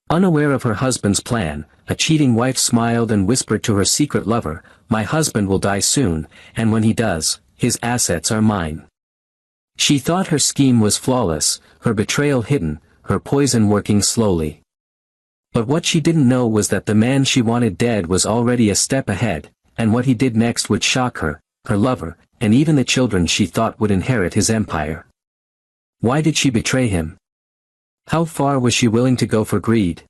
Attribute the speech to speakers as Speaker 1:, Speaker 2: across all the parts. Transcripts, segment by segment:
Speaker 1: Unaware of her husband's plan, a cheating wife smiled and whispered to her secret lover, "My husband will die soon, and when he does, his assets are mine." She thought her scheme was flawless, her betrayal hidden, her poison working slowly. But what she didn't know was that the man she wanted dead was already a step ahead, and what he did next would shock her, her lover, and even the children she thought would inherit his empire. Why did she betray him? How far was she willing to go for greed?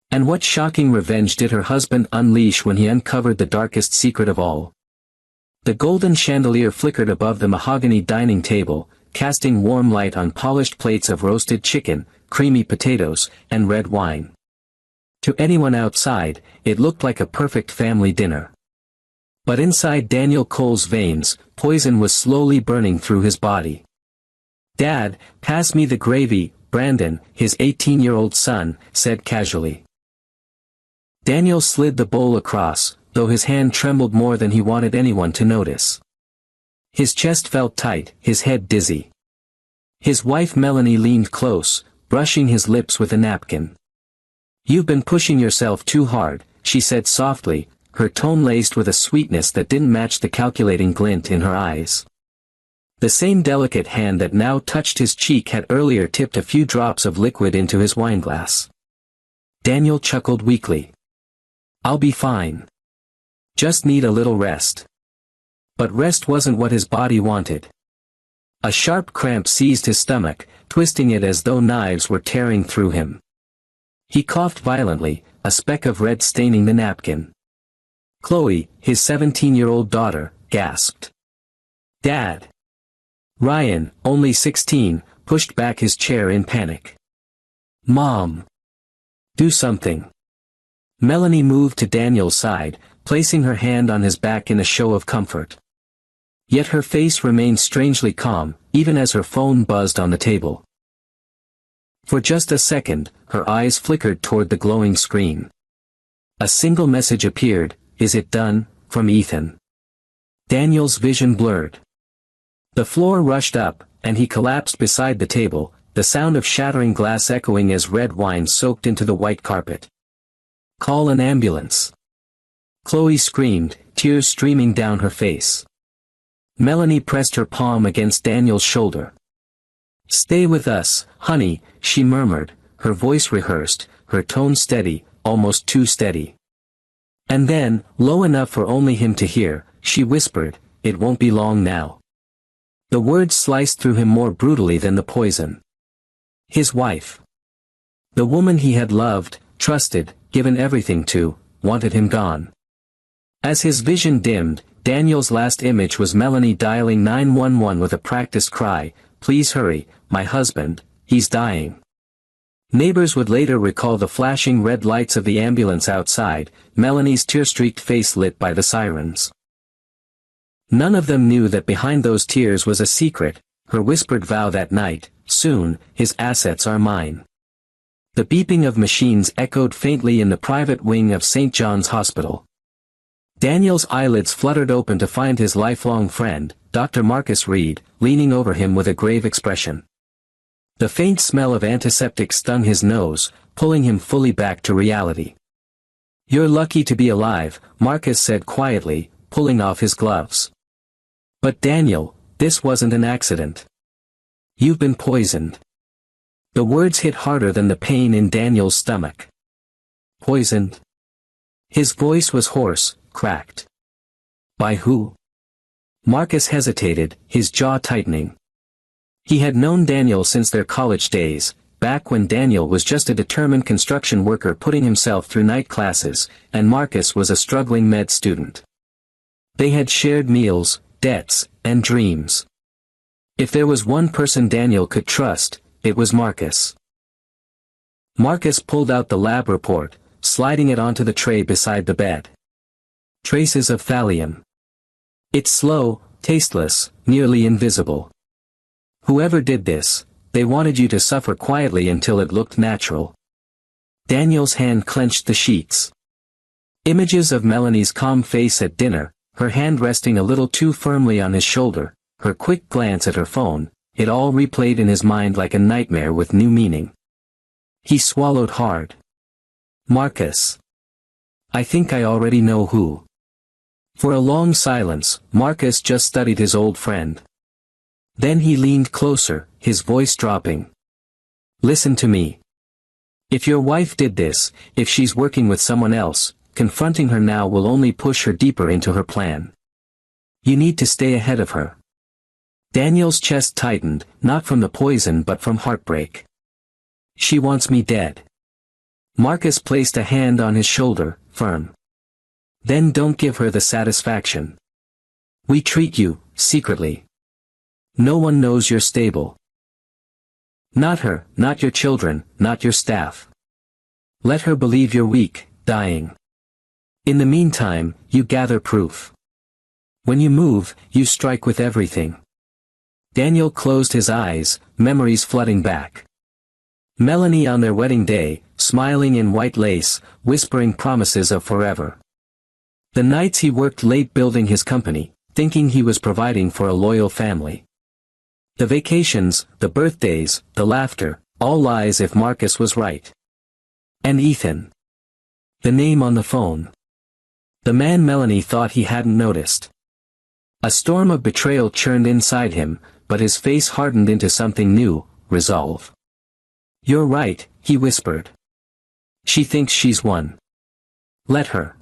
Speaker 1: And what shocking revenge did her husband unleash when he uncovered the darkest secret of all? The golden chandelier flickered above the mahogany dining table, casting warm light on polished plates of roasted chicken, creamy potatoes, and red wine. To anyone outside, it looked like a perfect family dinner. But inside Daniel Cole's veins, poison was slowly burning through his body. "Dad, pass me the gravy," Brandon, his 18-year-old son, said casually. Daniel slid the bowl across, though his hand trembled more than he wanted anyone to notice. His chest felt tight, his head dizzy. His wife Melanie leaned close, brushing his lips with a napkin. "You've been pushing yourself too hard," she said softly, her tone laced with a sweetness that didn't match the calculating glint in her eyes. The same delicate hand that now touched his cheek had earlier tipped a few drops of liquid into his wineglass. Daniel chuckled weakly. "I'll be fine. Just need a little rest." But rest wasn't what his body wanted. A sharp cramp seized his stomach, twisting it as though knives were tearing through him. He coughed violently, a speck of red staining the napkin. Chloe, his 17-year-old daughter, gasped. "Dad!" Ryan, only 16, pushed back his chair in panic. "Mom! Do something!" Melanie moved to Daniel's side, placing her hand on his back in a show of comfort. Yet her face remained strangely calm, even as her phone buzzed on the table. For just a second, her eyes flickered toward the glowing screen. A single message appeared, "Is it done?" from Ethan. Daniel's vision blurred. The floor rushed up, and he collapsed beside the table, the sound of shattering glass echoing as red wine soaked into the white carpet. "Call an ambulance!" Chloe screamed, tears streaming down her face. Melanie pressed her palm against Daniel's shoulder. "Stay with us, honey," she murmured, her voice rehearsed, her tone steady, almost too steady. And then, low enough for only him to hear, she whispered, "It won't be long now." The words sliced through him more brutally than the poison. His wife. The woman he had loved, trusted, given everything to, wanted him gone. As his vision dimmed, Daniel's last image was Melanie dialing 911 with a practiced cry, "Please hurry, my husband, he's dying." Neighbors would later recall the flashing red lights of the ambulance outside, Melanie's tear-streaked face lit by the sirens. None of them knew that behind those tears was a secret, her whispered vow that night, "Soon, his assets are mine." The beeping of machines echoed faintly in the private wing of St. John's Hospital. Daniel's eyelids fluttered open to find his lifelong friend, Dr. Marcus Reed, leaning over him with a grave expression. The faint smell of antiseptic stung his nose, pulling him fully back to reality. "You're lucky to be alive," Marcus said quietly, pulling off his gloves. "But Daniel, this wasn't an accident. You've been poisoned." The words hit harder than the pain in Daniel's stomach. "Poisoned?" His voice was hoarse, cracked. "By who?" Marcus hesitated, his jaw tightening. He had known Daniel since their college days, back when Daniel was just a determined construction worker putting himself through night classes, and Marcus was a struggling med student. They had shared meals, debts, and dreams. If there was one person Daniel could trust, it was Marcus. Marcus pulled out the lab report, sliding it onto the tray beside the bed. "Traces of thallium. It's slow, tasteless, nearly invisible. Whoever did this, they wanted you to suffer quietly until it looked natural." Daniel's hand clenched the sheets. Images of Melanie's calm face at dinner, her hand resting a little too firmly on his shoulder, her quick glance at her phone, it all replayed in his mind like a nightmare with new meaning. He swallowed hard. Marcus. I think I already know who. For a long silence, Marcus just studied his old friend. Then he leaned closer, his voice dropping. Listen to me. If your wife did this, if she's working with someone else, confronting her now will only push her deeper into her plan. You need to stay ahead of her. Daniel's chest tightened, not from the poison but from heartbreak. She wants me dead. Marcus placed a hand on his shoulder, firm. Then don't give her the satisfaction. We treat you, secretly. No one knows you're stable. Not her, not your children, not your staff. Let her believe you're weak, dying. In the meantime, you gather proof. When you move, you strike with everything. Daniel closed his eyes, memories flooding back. Melanie on their wedding day, smiling in white lace, whispering promises of forever. The nights he worked late building his company, thinking he was providing for a loyal family. The vacations, the birthdays, the laughter, all lies if Marcus was right. And Ethan. The name on the phone. The man Melanie thought he hadn't noticed. A storm of betrayal churned inside him, but his face hardened into something new, resolve. You're right, he whispered. She thinks she's won. Let her.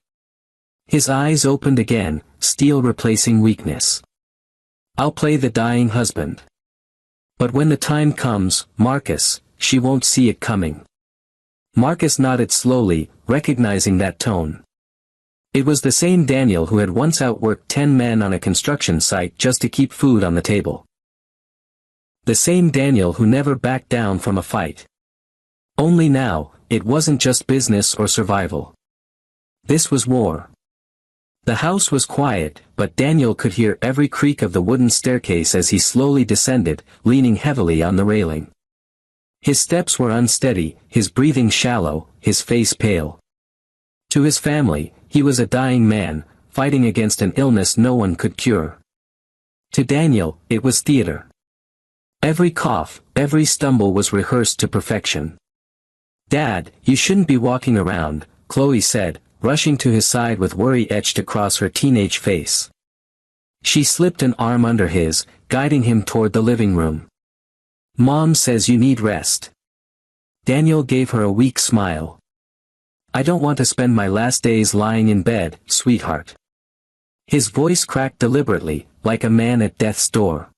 Speaker 1: His eyes opened again, steel replacing weakness. I'll play the dying husband. But when the time comes, Marcus, she won't see it coming. Marcus nodded slowly, recognizing that tone. It was the same Daniel who had once outworked 10 men on a construction site just to keep food on the table. The same Daniel who never backed down from a fight. Only now, it wasn't just business or survival. This was war. The house was quiet, but Daniel could hear every creak of the wooden staircase as he slowly descended, leaning heavily on the railing. His steps were unsteady, his breathing shallow, his face pale. To his family, he was a dying man, fighting against an illness no one could cure. To Daniel, it was theater. Every cough, every stumble was rehearsed to perfection. Dad, you shouldn't be walking around, Chloe said, rushing to his side with worry etched across her teenage face. She slipped an arm under his, guiding him toward the living room. Mom says you need rest. Daniel gave her a weak smile. I don't want to spend my last days lying in bed, sweetheart. His voice cracked deliberately, like a man at death's door.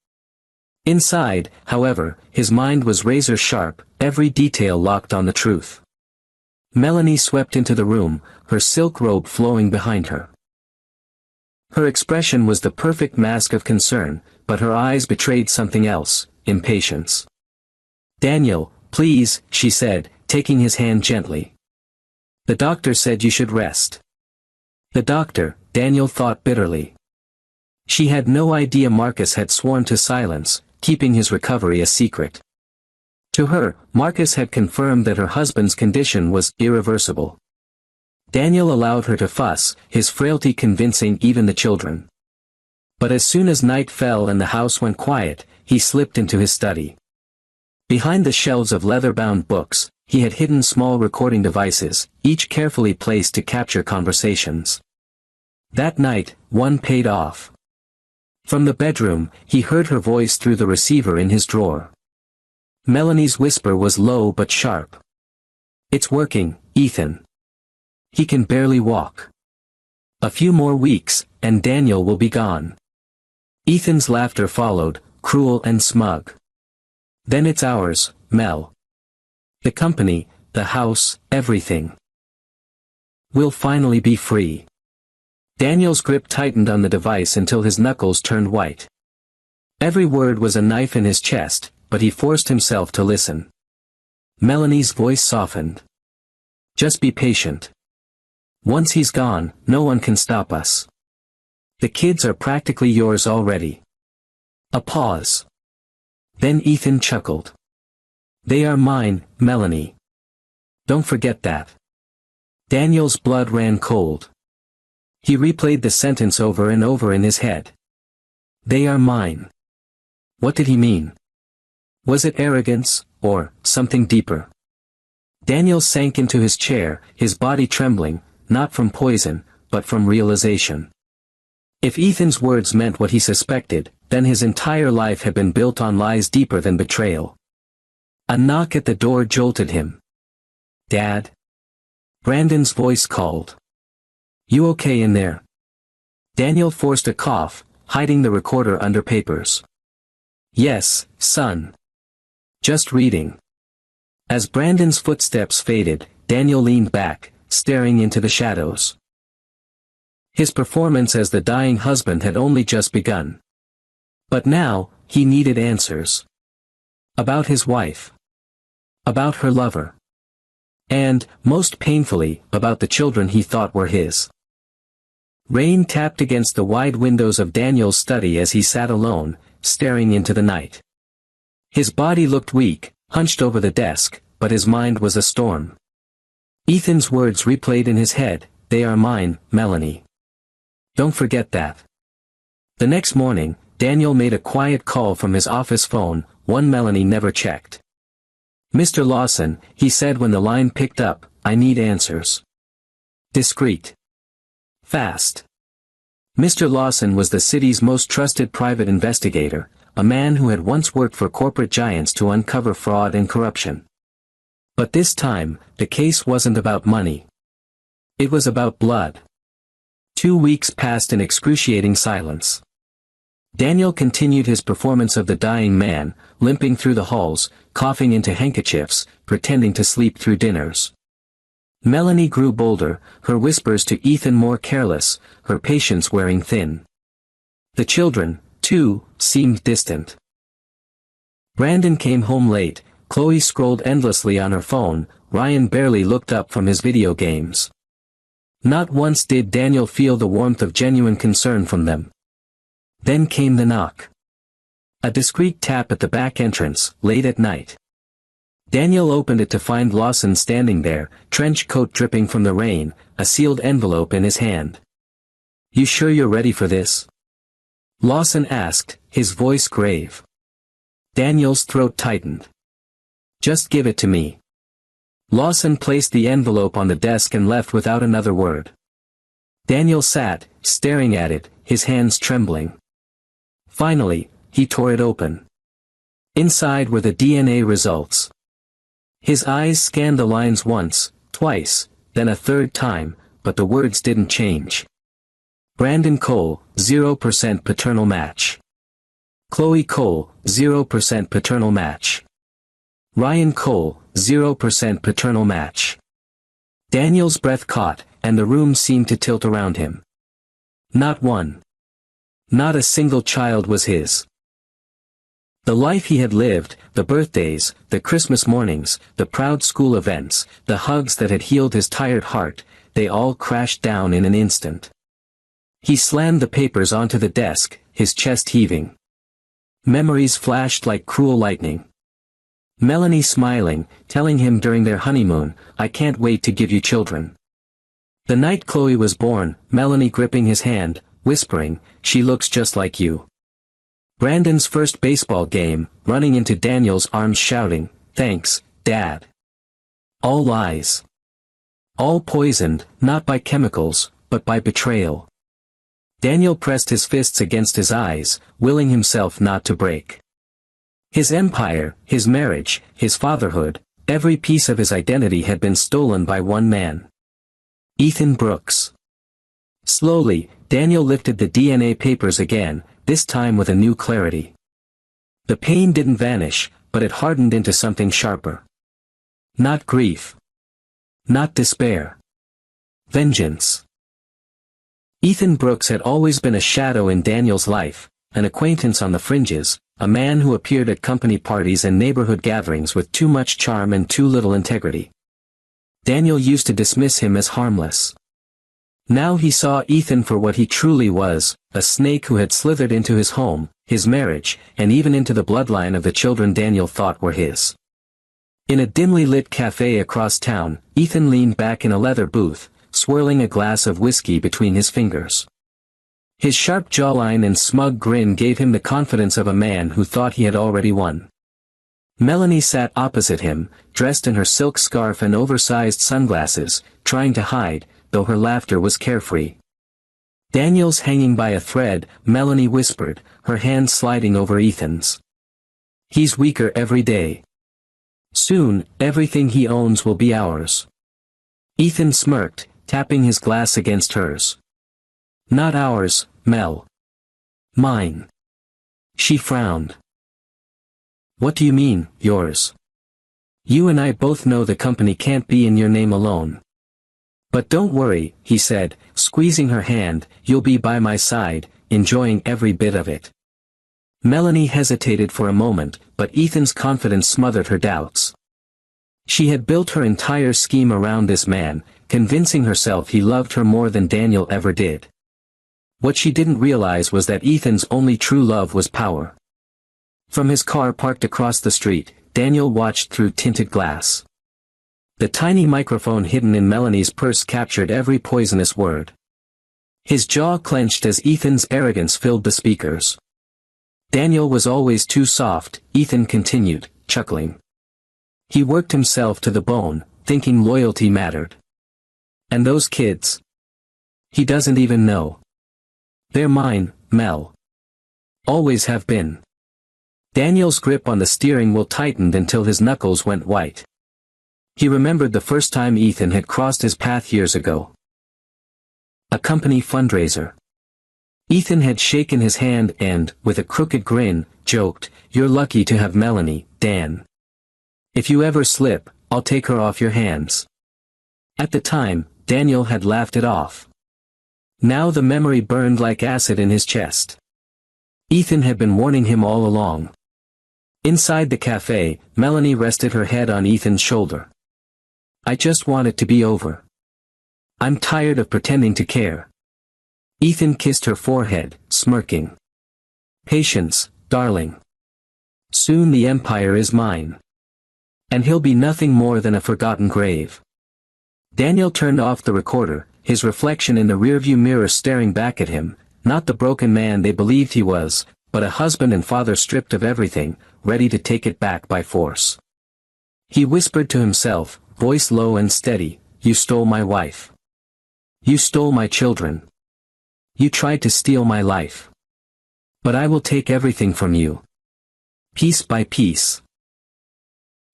Speaker 1: Inside, however, his mind was razor sharp, every detail locked on the truth. Melanie swept into the room, her silk robe flowing behind her. Her expression was the perfect mask of concern, but her eyes betrayed something else, impatience. Daniel, please, she said, taking his hand gently. The doctor said you should rest. The doctor, Daniel thought bitterly. She had no idea Marcus had sworn to silence, keeping his recovery a secret. To her, Marcus had confirmed that her husband's condition was irreversible. Daniel allowed her to fuss, his frailty convincing even the children. But as soon as night fell and the house went quiet, he slipped into his study. Behind the shelves of leather-bound books, he had hidden small recording devices, each carefully placed to capture conversations. That night, one paid off. From the bedroom, he heard her voice through the receiver in his drawer. Melanie's whisper was low but sharp. It's working, Ethan. He can barely walk. A few more weeks, and Daniel will be gone. Ethan's laughter followed, cruel and smug. Then it's ours, Mel. The company, the house, everything. We'll finally be free. Daniel's grip tightened on the device until his knuckles turned white. Every word was a knife in his chest, but he forced himself to listen. Melanie's voice softened. Just be patient. Once he's gone, no one can stop us. The kids are practically yours already. A pause. Then Ethan chuckled. They are mine, Melanie. Don't forget that. Daniel's blood ran cold. He replayed the sentence over and over in his head. They are mine. What did he mean? Was it arrogance, or something deeper? Daniel sank into his chair, his body trembling, not from poison, but from realization. If Ethan's words meant what he suspected, then his entire life had been built on lies deeper than betrayal. A knock at the door jolted him. "Dad?" Brandon's voice called. "You okay in there?" Daniel forced a cough, hiding the recorder under papers. "Yes, son. Just reading." As Brandon's footsteps faded, Daniel leaned back, staring into the shadows. His performance as the dying husband had only just begun. But now, he needed answers. About his wife. About her lover. And, most painfully, about the children he thought were his. Rain tapped against the wide windows of Daniel's study as he sat alone, staring into the night. His body looked weak, hunched over the desk, but his mind was a storm. Ethan's words replayed in his head, "They are mine, Melanie. Don't forget that." The next morning, Daniel made a quiet call from his office phone, one Melanie never checked. "Mr. Lawson," he said when the line picked up, "I need answers. Discreet. Fast." Mr. Lawson was the city's most trusted private investigator, a man who had once worked for corporate giants to uncover fraud and corruption. But this time, the case wasn't about money. It was about blood. 2 weeks passed in excruciating silence. Daniel continued his performance of the dying man, limping through the halls, coughing into handkerchiefs, pretending to sleep through dinners. Melanie grew bolder, her whispers to Ethan more careless, her patience wearing thin. The children, too, seemed distant. Brandon came home late, Chloe scrolled endlessly on her phone, Ryan barely looked up from his video games. Not once did Daniel feel the warmth of genuine concern from them. Then came the knock. A discreet tap at the back entrance, late at night. Daniel opened it to find Lawson standing there, trench coat dripping from the rain, a sealed envelope in his hand. "You sure you're ready for this?" Lawson asked, his voice grave. Daniel's throat tightened. "Just give it to me." Lawson placed the envelope on the desk and left without another word. Daniel sat, staring at it, his hands trembling. Finally, he tore it open. Inside were the DNA results. His eyes scanned the lines once, twice, then a third time, but the words didn't change. Brandon Cole, 0% paternal match. Chloe Cole, 0% paternal match. Ryan Cole, 0% paternal match. Daniel's breath caught, and the room seemed to tilt around him. Not one. Not a single child was his. The life he had lived, the birthdays, the Christmas mornings, the proud school events, the hugs that had healed his tired heart, they all crashed down in an instant. He slammed the papers onto the desk, his chest heaving. Memories flashed like cruel lightning. Melanie smiling, telling him during their honeymoon, "I can't wait to give you children." The night Chloe was born, Melanie gripping his hand, whispering, "She looks just like you." Brandon's first baseball game, running into Daniel's arms shouting, "Thanks, Dad." All lies. All poisoned, not by chemicals, but by betrayal. Daniel pressed his fists against his eyes, willing himself not to break. His empire, his marriage, his fatherhood, every piece of his identity had been stolen by one man. Ethan Brooks. Slowly, Daniel lifted the DNA papers again, this time with a new clarity. The pain didn't vanish, but it hardened into something sharper. Not grief. Not despair. Vengeance. Ethan Brooks had always been a shadow in Daniel's life, an acquaintance on the fringes, a man who appeared at company parties and neighborhood gatherings with too much charm and too little integrity. Daniel used to dismiss him as harmless. Now he saw Ethan for what he truly was, a snake who had slithered into his home, his marriage, and even into the bloodline of the children Daniel thought were his. In a dimly lit cafe across town, Ethan leaned back in a leather booth, swirling a glass of whiskey between his fingers. His sharp jawline and smug grin gave him the confidence of a man who thought he had already won. Melanie sat opposite him, dressed in her silk scarf and oversized sunglasses, trying to hide, though her laughter was carefree. "Daniel's hanging by a thread," Melanie whispered, her hand sliding over Ethan's. "He's weaker every day. Soon, everything he owns will be ours." Ethan smirked, tapping his glass against hers. "Not ours, Mel. Mine." She frowned. "What do you mean, yours? You and I both know the company can't be in your name alone." "But don't worry," he said, squeezing her hand, "you'll be by my side, enjoying every bit of it." Melanie hesitated for a moment, but Ethan's confidence smothered her doubts. She had built her entire scheme around this man, convincing herself he loved her more than Daniel ever did. What she didn't realize was that Ethan's only true love was power. From his car parked across the street, Daniel watched through tinted glass. The tiny microphone hidden in Melanie's purse captured every poisonous word. His jaw clenched as Ethan's arrogance filled the speakers. "Daniel was always too soft," Ethan continued, chuckling. "He worked himself to the bone, thinking loyalty mattered. And those kids? He doesn't even know. They're mine, Mel. Always have been." Daniel's grip on the steering wheel tightened until his knuckles went white. He remembered the first time Ethan had crossed his path years ago. A company fundraiser. Ethan had shaken his hand and, with a crooked grin, joked, "You're lucky to have Melanie, Dan. If you ever slip, I'll take her off your hands." At the time, Daniel had laughed it off. Now the memory burned like acid in his chest. Ethan had been warning him all along. Inside the cafe, Melanie rested her head on Ethan's shoulder. "I just want it to be over. I'm tired of pretending to care." Ethan kissed her forehead, smirking. "Patience, darling. Soon the empire is mine. And he'll be nothing more than a forgotten grave." Daniel turned off the recorder, his reflection in the rearview mirror staring back at him, not the broken man they believed he was, but a husband and father stripped of everything, ready to take it back by force. He whispered to himself, voice low and steady, "You stole my wife. You stole my children. You tried to steal my life. But I will take everything from you. Piece by piece."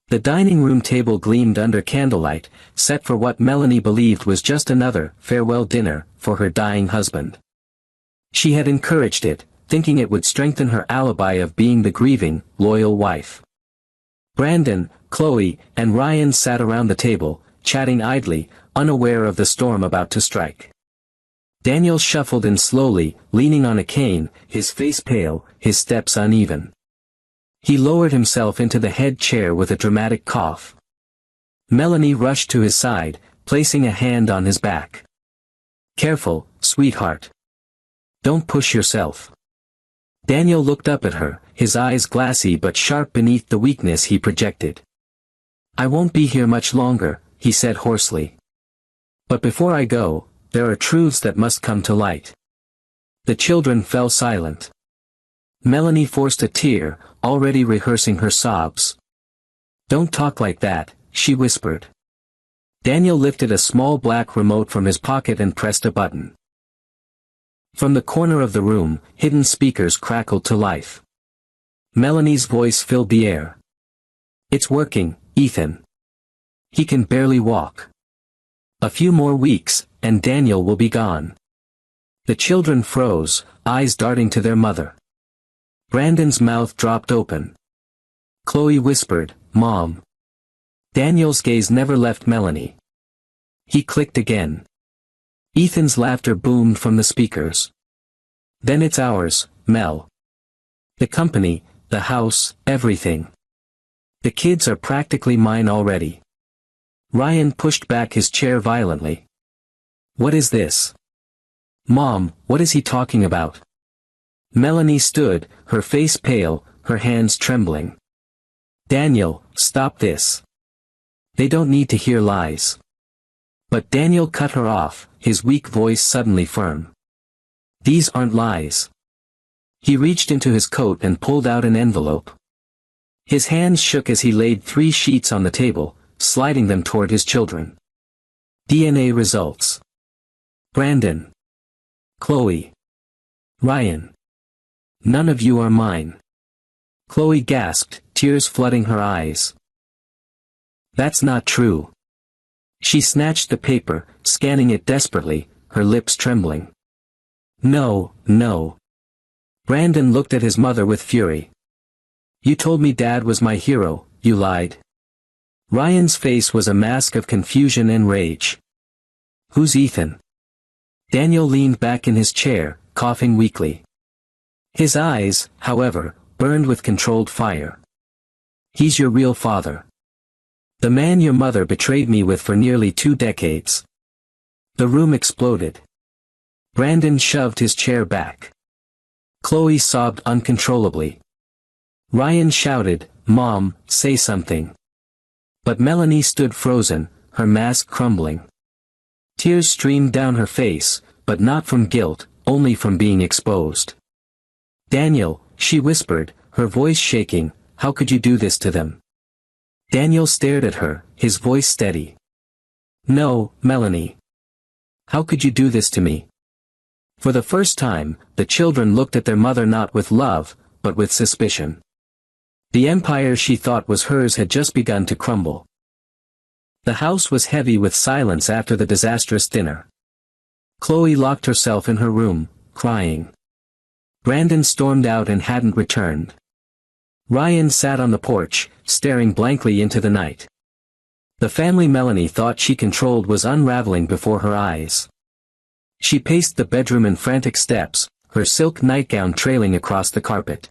Speaker 1: The dining room table gleamed under candlelight, set for what Melanie believed was just another farewell dinner for her dying husband. She had encouraged it, thinking it would strengthen her alibi of being the grieving, loyal wife. Brandon, Chloe, and Ryan sat around the table, chatting idly, unaware of the storm about to strike. Daniel shuffled in slowly, leaning on a cane, his face pale, his steps uneven. He lowered himself into the head chair with a dramatic cough. Melanie rushed to his side, placing a hand on his back. "Careful, sweetheart. Don't push yourself." Daniel looked up at her, his eyes glassy but sharp beneath the weakness he projected. "I won't be here much longer," he said hoarsely. "But before I go, there are truths that must come to light." The children fell silent. Melanie forced a tear, already rehearsing her sobs. "Don't talk like that," she whispered. Daniel lifted a small black remote from his pocket and pressed a button. From the corner of the room, hidden speakers crackled to life. Melanie's voice filled the air. "It's working, Ethan. He can barely walk. A few more weeks, and Daniel will be gone." The children froze, eyes darting to their mother. Brandon's mouth dropped open. Chloe whispered, "Mom." Daniel's gaze never left Melanie. He clicked again. Ethan's laughter boomed from the speakers. "Then it's ours, Mel. The company, the house, everything. The kids are practically mine already." Ryan pushed back his chair violently. "What is this? Mom, what is he talking about?" Melanie stood, her face pale, her hands trembling. "Daniel, stop this. They don't need to hear lies." But Daniel cut her off, his weak voice suddenly firm. "These aren't lies." He reached into his coat and pulled out an envelope. His hands shook as he laid 3 sheets on the table, sliding them toward his children. DNA results. Brandon. Chloe. Ryan. None of you are mine. Chloe gasped, tears flooding her eyes. That's not true. She snatched the paper, scanning it desperately, her lips trembling. No, no. Brandon looked at his mother with fury. You told me Dad was my hero, you lied. Ryan's face was a mask of confusion and rage. Who's Ethan? Daniel leaned back in his chair, coughing weakly. His eyes, however, burned with controlled fire. He's your real father. The man your mother betrayed me with for nearly 2 decades. The room exploded. Brandon shoved his chair back. Chloe sobbed uncontrollably. Ryan shouted, Mom, say something. But Melanie stood frozen, her mask crumbling. Tears streamed down her face, but not from guilt, only from being exposed. Daniel, she whispered, her voice shaking, how could you do this to them? Daniel stared at her, his voice steady. No, Melanie. How could you do this to me? For the first time, the children looked at their mother not with love, but with suspicion. The empire she thought was hers had just begun to crumble. The house was heavy with silence after the disastrous dinner. Chloe locked herself in her room, crying. Brandon stormed out and hadn't returned. Ryan sat on the porch, staring blankly into the night. The family Melanie thought she controlled was unraveling before her eyes. She paced the bedroom in frantic steps, her silk nightgown trailing across the carpet.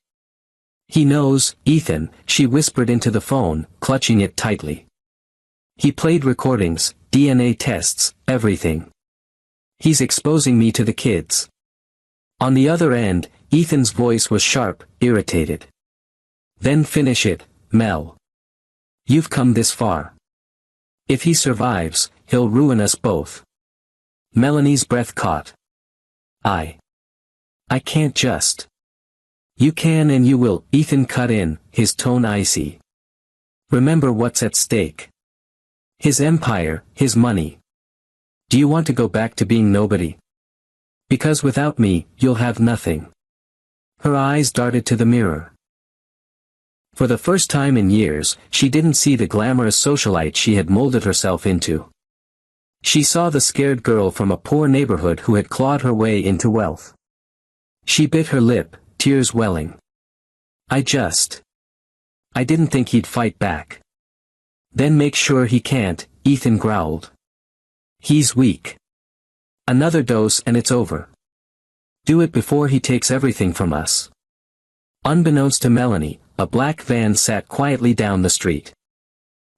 Speaker 1: He knows, Ethan, she whispered into the phone, clutching it tightly. He played recordings, DNA tests, everything. He's exposing me to the kids. On the other end, Ethan's voice was sharp, irritated. Then finish it, Mel. You've come this far. If he survives, he'll ruin us both. Melanie's breath caught. I can't just. You can and you will, Ethan cut in, his tone icy. Remember what's at stake. His empire, his money. Do you want to go back to being nobody? Because without me, you'll have nothing. Her eyes darted to the mirror. For the first time in years, she didn't see the glamorous socialite she had molded herself into. She saw the scared girl from a poor neighborhood who had clawed her way into wealth. She bit her lip, tears welling. I didn't think he'd fight back. Then make sure he can't, Ethan growled. He's weak. Another dose and it's over. Do it before he takes everything from us. Unbeknownst to Melanie, a black van sat quietly down the street.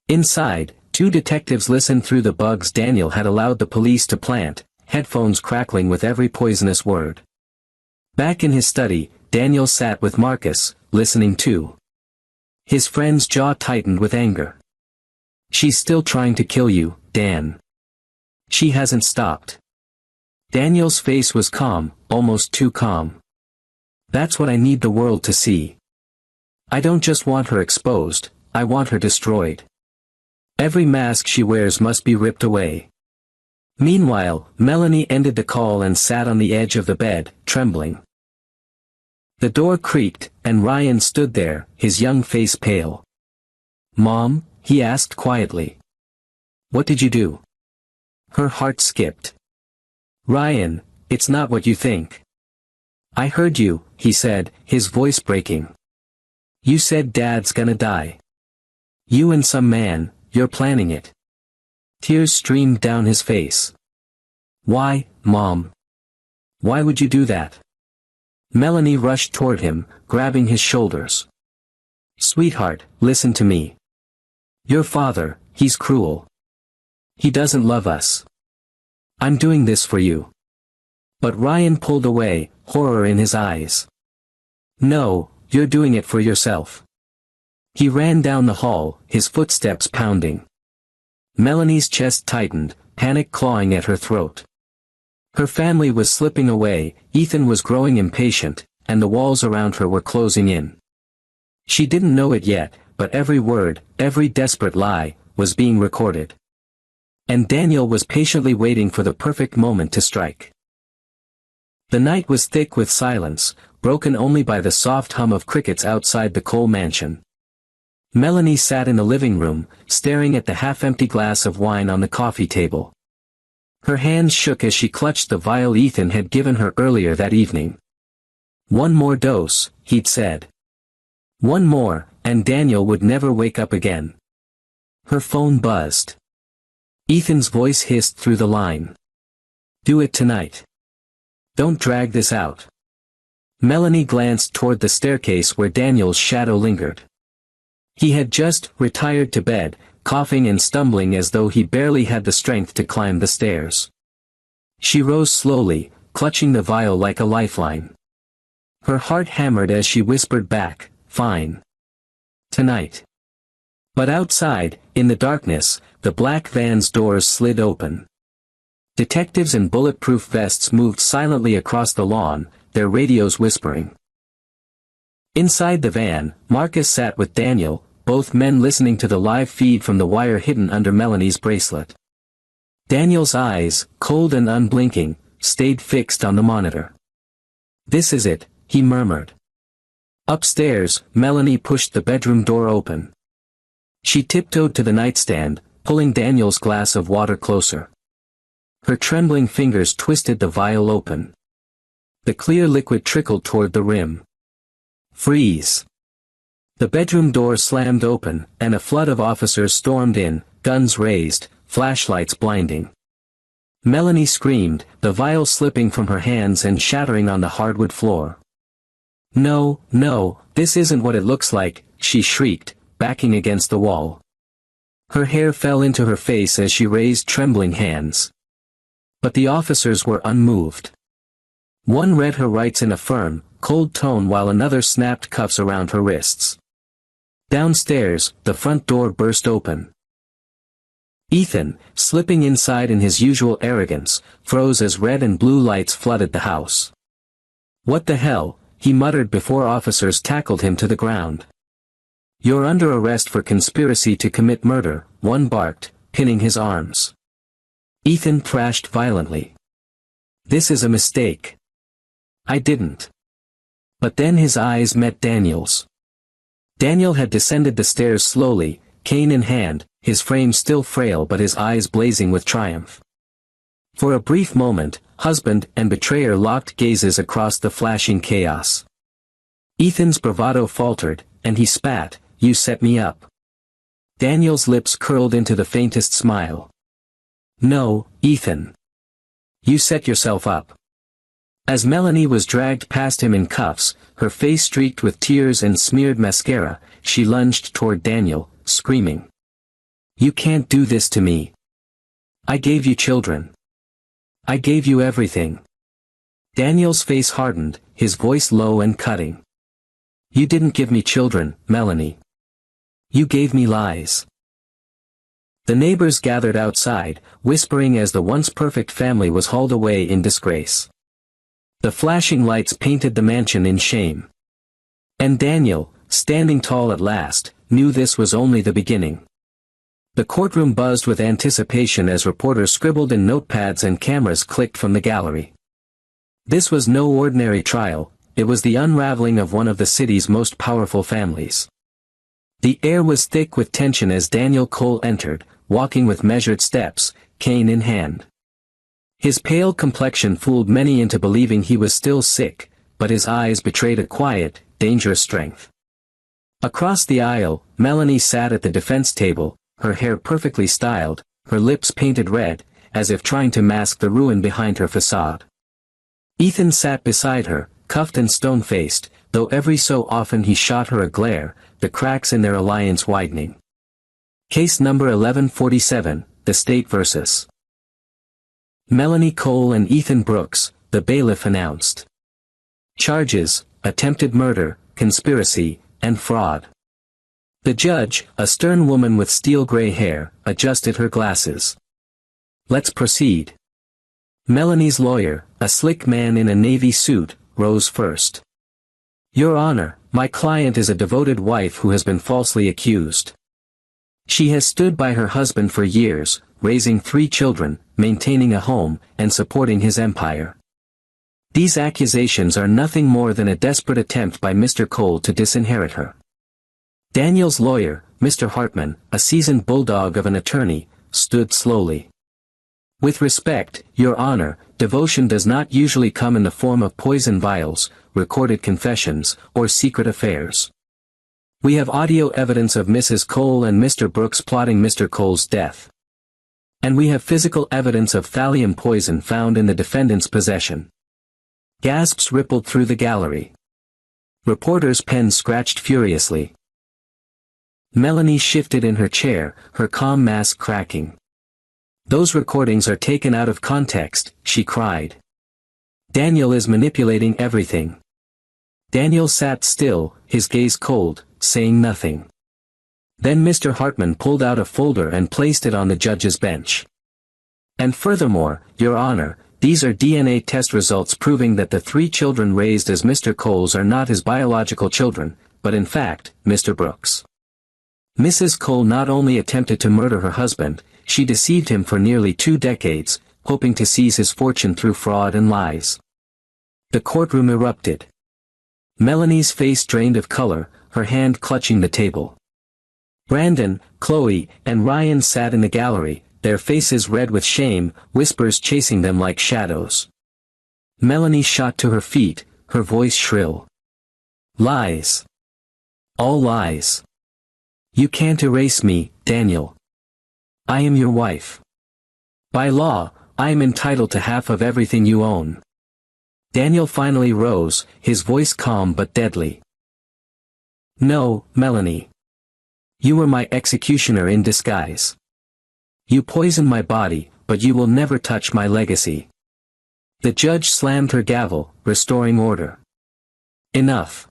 Speaker 1: Inside, 2 detectives listened through the bugs Daniel had allowed the police to plant, headphones crackling with every poisonous word. Back in his study, Daniel sat with Marcus, listening too. His friend's jaw tightened with anger. She's still trying to kill you, Dan. She hasn't stopped. Daniel's face was calm, almost too calm. That's what I need the world to see. I don't just want her exposed, I want her destroyed. Every mask she wears must be ripped away. Meanwhile, Melanie ended the call and sat on the edge of the bed, trembling. The door creaked, and Ryan stood there, his young face pale. Mom? He asked quietly. What did you do? Her heart skipped. Ryan, it's not what you think. I heard you, he said, his voice breaking. You said Dad's gonna die. You and some man, you're planning it. Tears streamed down his face. Why, Mom? Why would you do that? Melanie rushed toward him, grabbing his shoulders. Sweetheart, listen to me. Your father, he's cruel. He doesn't love us. I'm doing this for you. But Ryan pulled away, horror in his eyes. No, you're doing it for yourself. He ran down the hall, his footsteps pounding. Melanie's chest tightened, panic clawing at her throat. Her family was slipping away, Ethan was growing impatient, and the walls around her were closing in. She didn't know it yet, but every word, every desperate lie, was being recorded. And Daniel was patiently waiting for the perfect moment to strike. The night was thick with silence, broken only by the soft hum of crickets outside the Cole mansion. Melanie sat in the living room, staring at the half-empty glass of wine on the coffee table. Her hands shook as she clutched the vial Ethan had given her earlier that evening. "One more dose," he'd said. "One more, and Daniel would never wake up again." Her phone buzzed. Ethan's voice hissed through the line. "Do it tonight. Don't drag this out." Melanie glanced toward the staircase where Daniel's shadow lingered. He had just retired to bed, coughing and stumbling as though he barely had the strength to climb the stairs. She rose slowly, clutching the vial like a lifeline. Her heart hammered as she whispered back, "Fine. Tonight." But outside, in the darkness, the black van's doors slid open. Detectives in bulletproof vests moved silently across the lawn, their radios whispering. Inside the van, Marcus sat with Daniel, both men listening to the live feed from the wire hidden under Melanie's bracelet. Daniel's eyes, cold and unblinking, stayed fixed on the monitor. "This is it," he murmured. Upstairs, Melanie pushed the bedroom door open. She tiptoed to the nightstand, pulling Daniel's glass of water closer. Her trembling fingers twisted the vial open. The clear liquid trickled toward the rim. Freeze! The bedroom door slammed open, and a flood of officers stormed in, guns raised, flashlights blinding. Melanie screamed, the vial slipping from her hands and shattering on the hardwood floor. "No, no, this isn't what it looks like," she shrieked, backing against the wall. Her hair fell into her face as she raised trembling hands. But the officers were unmoved. One read her rights in a firm, cold tone while another snapped cuffs around her wrists. Downstairs, the front door burst open. Ethan, slipping inside in his usual arrogance, froze as red and blue lights flooded the house. "What the hell?" he muttered before officers tackled him to the ground. "You're under arrest for conspiracy to commit murder," one barked, pinning his arms. Ethan thrashed violently. "This is a mistake. I didn't." But then his eyes met Daniel's. Daniel had descended the stairs slowly, cane in hand, his frame still frail but his eyes blazing with triumph. For a brief moment, husband and betrayer locked gazes across the flashing chaos. Ethan's bravado faltered, and he spat, "You set me up." Daniel's lips curled into the faintest smile. "No, Ethan. You set yourself up." As Melanie was dragged past him in cuffs, her face streaked with tears and smeared mascara, she lunged toward Daniel, screaming. "You can't do this to me. I gave you children. I gave you everything." Daniel's face hardened, his voice low and cutting. "You didn't give me children, Melanie. You gave me lies." The neighbors gathered outside, whispering as the once perfect family was hauled away in disgrace. The flashing lights painted the mansion in shame. And Daniel, standing tall at last, knew this was only the beginning. The courtroom buzzed with anticipation as reporters scribbled in notepads and cameras clicked from the gallery. This was no ordinary trial, it was the unraveling of one of the city's most powerful families. The air was thick with tension as Daniel Cole entered, walking with measured steps, cane in hand. His pale complexion fooled many into believing he was still sick, but his eyes betrayed a quiet, dangerous strength. Across the aisle, Melanie sat at the defense table, her hair perfectly styled, her lips painted red, as if trying to mask the ruin behind her facade. Ethan sat beside her, cuffed and stone-faced, though every so often he shot her a glare, the cracks in their alliance widening. Case number 1147, the State vs. Melanie Cole and Ethan Brooks, the bailiff announced. Charges, attempted murder, conspiracy, and fraud. The judge, a stern woman with steel-gray hair, adjusted her glasses. "Let's proceed." Melanie's lawyer, a slick man in a navy suit, rose first. "Your Honor," my client is a devoted wife who has been falsely accused. She has stood by her husband for years, raising 3 children, maintaining a home, and supporting his empire. These accusations are nothing more than a desperate attempt by Mr. Cole to disinherit her. Daniel's lawyer, Mr. Hartman, a seasoned bulldog of an attorney, stood slowly. With respect, Your Honor, devotion does not usually come in the form of poison vials, recorded confessions, or secret affairs. We have audio evidence of Mrs. Cole and Mr. Brooks plotting Mr. Cole's death. And we have physical evidence of thallium poison found in the defendant's possession. Gasps rippled through the gallery. Reporters' pens scratched furiously. Melanie shifted in her chair, her calm mask cracking. Those recordings are taken out of context, she cried. Daniel is manipulating everything. Daniel sat still, his gaze cold, saying nothing. Then Mr. Hartman pulled out a folder and placed it on the judge's bench. And furthermore, Your Honor, these are DNA test results proving that the 3 children raised as Mr. Cole's are not his biological children, but in fact, Mr. Brooks. Mrs. Cole not only attempted to murder her husband, she deceived him for nearly 2 decades, hoping to seize his fortune through fraud and lies. The courtroom erupted. Melanie's face drained of color, her hand clutching the table. Brandon, Chloe, and Ryan sat in the gallery, their faces red with shame, whispers chasing them like shadows. Melanie shot to her feet, her voice shrill. Lies. All lies. You can't erase me, Daniel. I am your wife. By law, I am entitled to half of everything you own. Daniel finally rose, his voice calm but deadly. No, Melanie. You were my executioner in disguise. You poisoned my body, but you will never touch my legacy. The judge slammed her gavel, restoring order. Enough.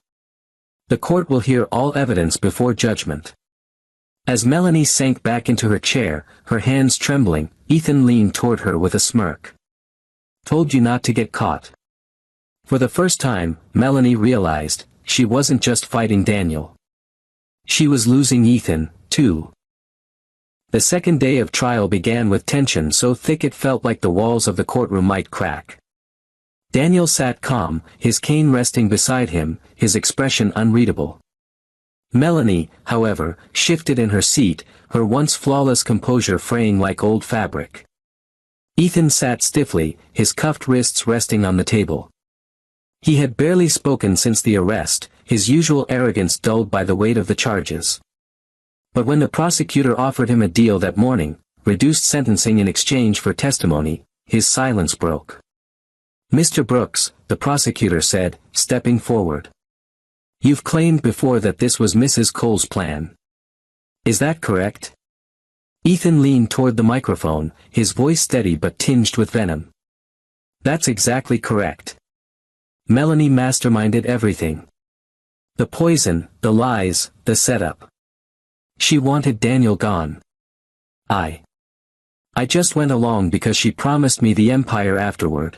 Speaker 1: The court will hear all evidence before judgment. As Melanie sank back into her chair, her hands trembling, Ethan leaned toward her with a smirk. Told you not to get caught. For the first time, Melanie realized, she wasn't just fighting Daniel. She was losing Ethan, too. The second day of trial began with tension so thick it felt like the walls of the courtroom might crack. Daniel sat calm, his cane resting beside him, his expression unreadable. Melanie, however, shifted in her seat, her once flawless composure fraying like old fabric. Ethan sat stiffly, his cuffed wrists resting on the table. He had barely spoken since the arrest, his usual arrogance dulled by the weight of the charges. But when the prosecutor offered him a deal that morning, reduced sentencing in exchange for testimony, his silence broke. Mr. Brooks, the prosecutor said, stepping forward. You've claimed before that this was Mrs. Cole's plan. Is that correct? Ethan leaned toward the microphone, his voice steady but tinged with venom. That's exactly correct. Melanie masterminded everything. The poison, the lies, the setup. She wanted Daniel gone. I just went along because she promised me the empire afterward.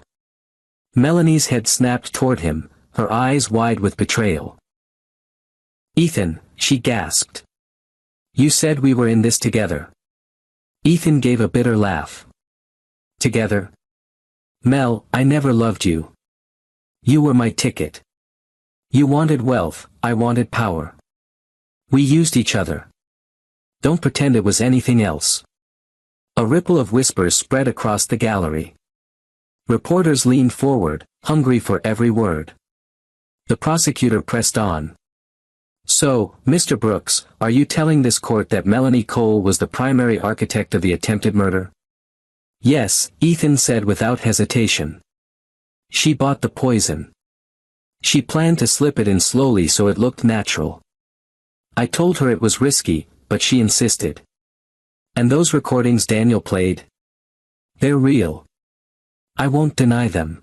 Speaker 1: Melanie's head snapped toward him, her eyes wide with betrayal. Ethan, she gasped. You said we were in this together. Ethan gave a bitter laugh. Together? Mel, I never loved you. You were my ticket. You wanted wealth, I wanted power. We used each other. Don't pretend it was anything else. A ripple of whispers spread across the gallery. Reporters leaned forward, hungry for every word. The prosecutor pressed on. So, Mr. Brooks, are you telling this court that Melanie Cole was the primary architect of the attempted murder? Yes, Ethan said without hesitation. She bought the poison. She planned to slip it in slowly so it looked natural. I told her it was risky, but she insisted. And those recordings Daniel played? They're real. I won't deny them.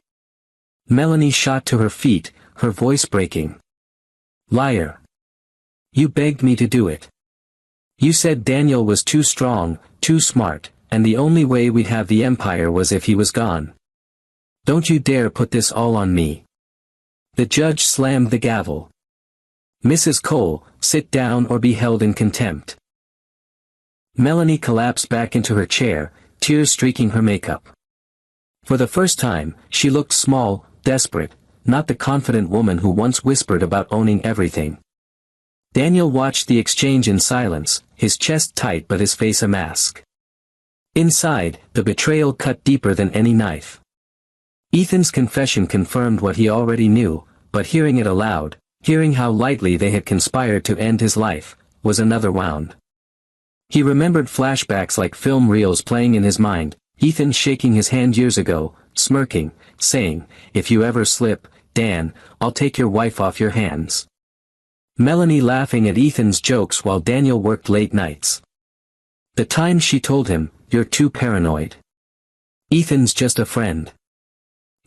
Speaker 1: Melanie shot to her feet, her voice breaking. Liar. You begged me to do it. You said Daniel was too strong, too smart, and the only way we'd have the empire was if he was gone. Don't you dare put this all on me. The judge slammed the gavel. Mrs. Cole, sit down or be held in contempt. Melanie collapsed back into her chair, tears streaking her makeup. For the first time, she looked small, desperate, not the confident woman who once whispered about owning everything. Daniel watched the exchange in silence, his chest tight but his face a mask. Inside, the betrayal cut deeper than any knife. Ethan's confession confirmed what he already knew, but hearing it aloud, hearing how lightly they had conspired to end his life, was another wound. He remembered flashbacks like film reels playing in his mind, Ethan shaking his hand years ago, smirking, saying, "If you ever slip, Dan, I'll take your wife off your hands." Melanie laughing at Ethan's jokes while Daniel worked late nights. The times she told him, "You're too paranoid. Ethan's just a friend."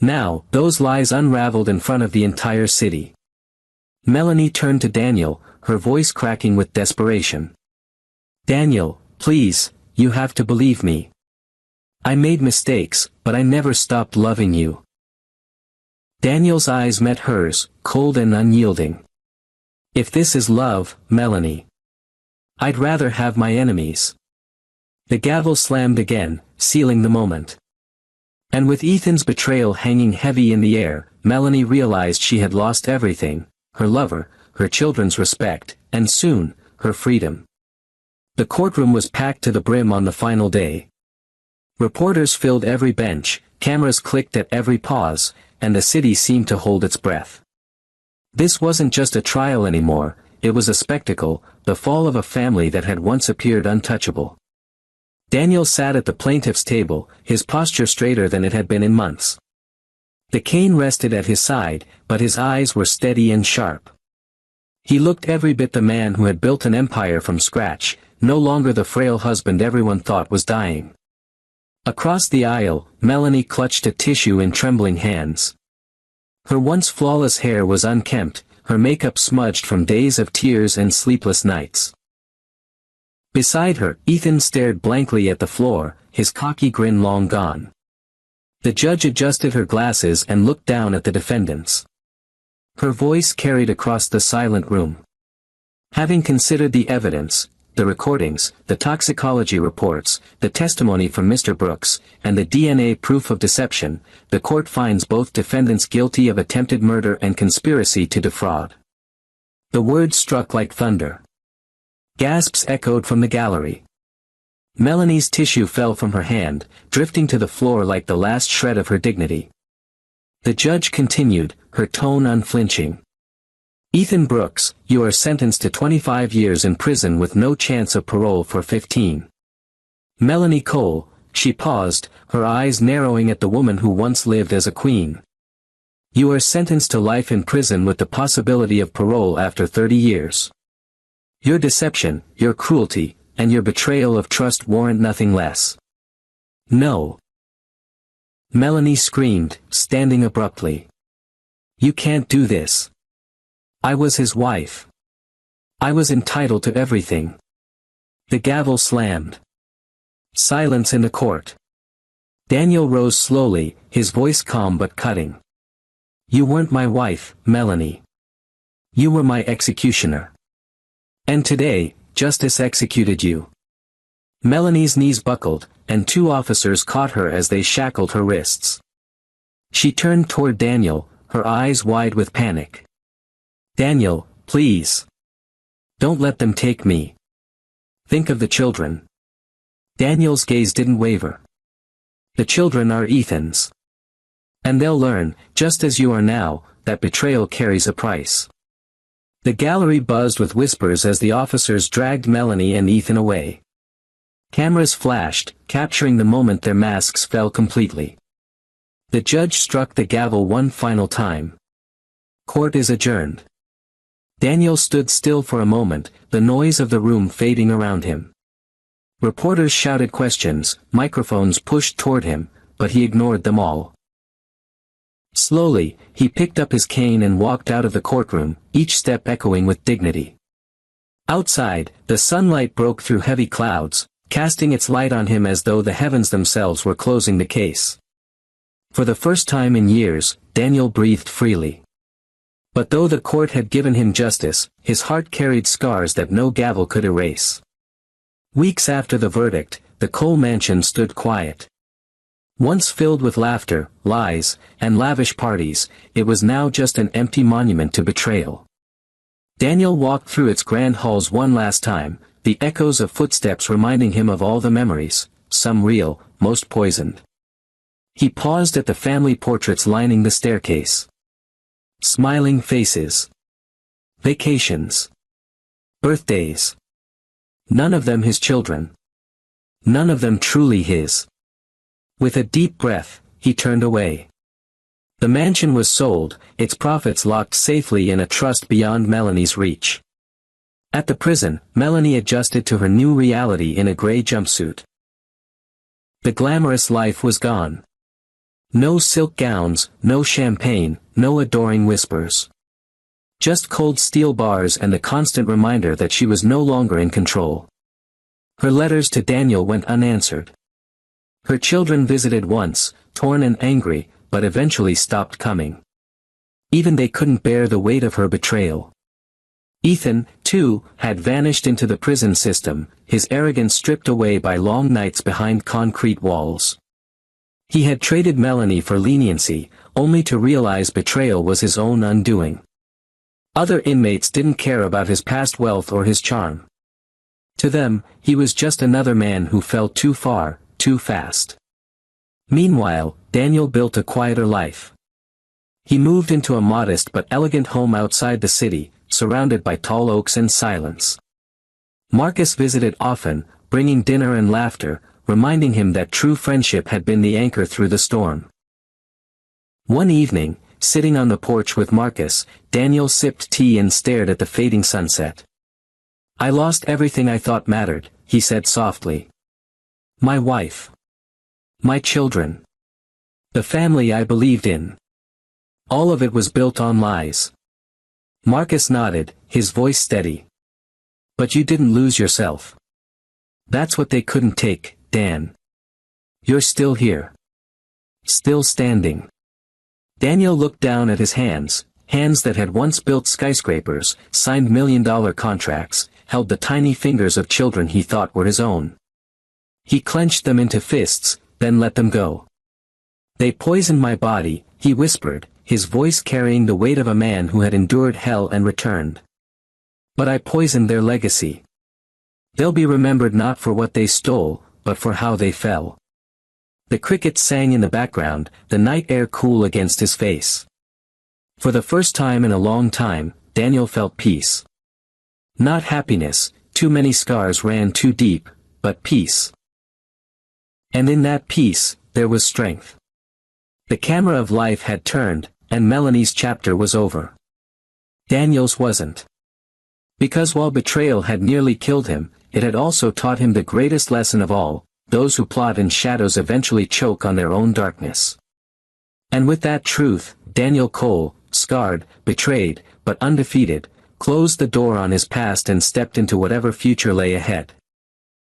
Speaker 1: Now, those lies unraveled in front of the entire city. Melanie turned to Daniel, her voice cracking with desperation. "Daniel, please, you have to believe me. I made mistakes, but I never stopped loving you." Daniel's eyes met hers, cold and unyielding. "If this is love, Melanie, I'd rather have my enemies." The gavel slammed again, sealing the moment. And with Ethan's betrayal hanging heavy in the air, Melanie realized she had lost everything, her lover, her children's respect, and soon, her freedom. The courtroom was packed to the brim on the final day. Reporters filled every bench, cameras clicked at every pause, and the city seemed to hold its breath. This wasn't just a trial anymore, it was a spectacle, the fall of a family that had once appeared untouchable. Daniel sat at the plaintiff's table, his posture straighter than it had been in months. The cane rested at his side, but his eyes were steady and sharp. He looked every bit the man who had built an empire from scratch, no longer the frail husband everyone thought was dying. Across the aisle, Melanie clutched a tissue in trembling hands. Her once flawless hair was unkempt, her makeup smudged from days of tears and sleepless nights. Beside her, Ethan stared blankly at the floor, his cocky grin long gone. The judge adjusted her glasses and looked down at the defendants. Her voice carried across the silent room. "Having considered the evidence, the recordings, the toxicology reports, the testimony from Mr. Brooks, and the DNA proof of deception, the court finds both defendants guilty of attempted murder and conspiracy to defraud." The words struck like thunder. Gasps echoed from the gallery. Melanie's tissue fell from her hand, drifting to the floor like the last shred of her dignity. The judge continued, her tone unflinching. "Ethan Brooks, you are sentenced to 25 years in prison with no chance of parole for 15. Melanie Cole," she paused, her eyes narrowing at the woman who once lived as a queen. "You are sentenced to life in prison with the possibility of parole after 30 years. Your deception, your cruelty, and your betrayal of trust warrant nothing less." "No!" Melanie screamed, standing abruptly. "You can't do this. I was his wife. I was entitled to everything." The gavel slammed. Silence in the court. Daniel rose slowly, his voice calm but cutting. "You weren't my wife, Melanie. You were my executioner. And today, justice executed you." Melanie's knees buckled, and two officers caught her as they shackled her wrists. She turned toward Daniel, her eyes wide with panic. "Daniel, please. Don't let them take me. Think of the children." Daniel's gaze didn't waver. "The children are Ethan's. And they'll learn, just as you are now, that betrayal carries a price." The gallery buzzed with whispers as the officers dragged Melanie and Ethan away. Cameras flashed, capturing the moment their masks fell completely. The judge struck the gavel one final time. "Court is adjourned." Daniel stood still for a moment, the noise of the room fading around him. Reporters shouted questions, microphones pushed toward him, but he ignored them all. Slowly, he picked up his cane and walked out of the courtroom, each step echoing with dignity. Outside, the sunlight broke through heavy clouds, casting its light on him as though the heavens themselves were closing the case. For the first time in years, Daniel breathed freely. But though the court had given him justice, his heart carried scars that no gavel could erase. Weeks after the verdict, the Cole mansion stood quiet. Once filled with laughter, lies, and lavish parties, it was now just an empty monument to betrayal. Daniel walked through its grand halls one last time, the echoes of footsteps reminding him of all the memories, some real, most poisoned. He paused at the family portraits lining the staircase. Smiling faces. Vacations. Birthdays. None of them his children. None of them truly his. With a deep breath, he turned away. The mansion was sold, its profits locked safely in a trust beyond Melanie's reach. At the prison, Melanie adjusted to her new reality in a gray jumpsuit. The glamorous life was gone. No silk gowns, no champagne, no adoring whispers. Just cold steel bars and the constant reminder that she was no longer in control. Her letters to Daniel went unanswered. Her children visited once, torn and angry, but eventually stopped coming. Even they couldn't bear the weight of her betrayal. Ethan, too, had vanished into the prison system, his arrogance stripped away by long nights behind concrete walls. He had traded Melanie for leniency, only to realize betrayal was his own undoing. Other inmates didn't care about his past wealth or his charm. To them, he was just another man who fell too far, too fast. Meanwhile, Daniel built a quieter life. He moved into a modest but elegant home outside the city, surrounded by tall oaks and silence. Marcus visited often, bringing dinner and laughter, reminding him that true friendship had been the anchor through the storm. One evening, sitting on the porch with Marcus, Daniel sipped tea and stared at the fading sunset. "I lost everything I thought mattered," he said softly. "My wife. My children. The family I believed in. All of it was built on lies." Marcus nodded, his voice steady. "But you didn't lose yourself. That's what they couldn't take, Dan. You're still here. Still standing." Daniel looked down at his hands, hands that had once built skyscrapers, signed million-dollar contracts, held the tiny fingers of children he thought were his own. He clenched them into fists, then let them go. "They poisoned my body," he whispered, his voice carrying the weight of a man who had endured hell and returned. "But I poisoned their legacy. They'll be remembered not for what they stole, but for how they fell." The crickets sang in the background, the night air cool against his face. For the first time in a long time, Daniel felt peace. Not happiness, too many scars ran too deep, but peace. And in that peace, there was strength. The camera of life had turned, and Melanie's chapter was over. Daniel's wasn't. Because while betrayal had nearly killed him, it had also taught him the greatest lesson of all: those who plot in shadows eventually choke on their own darkness. And with that truth, Daniel Cole, scarred, betrayed, but undefeated, closed the door on his past and stepped into whatever future lay ahead.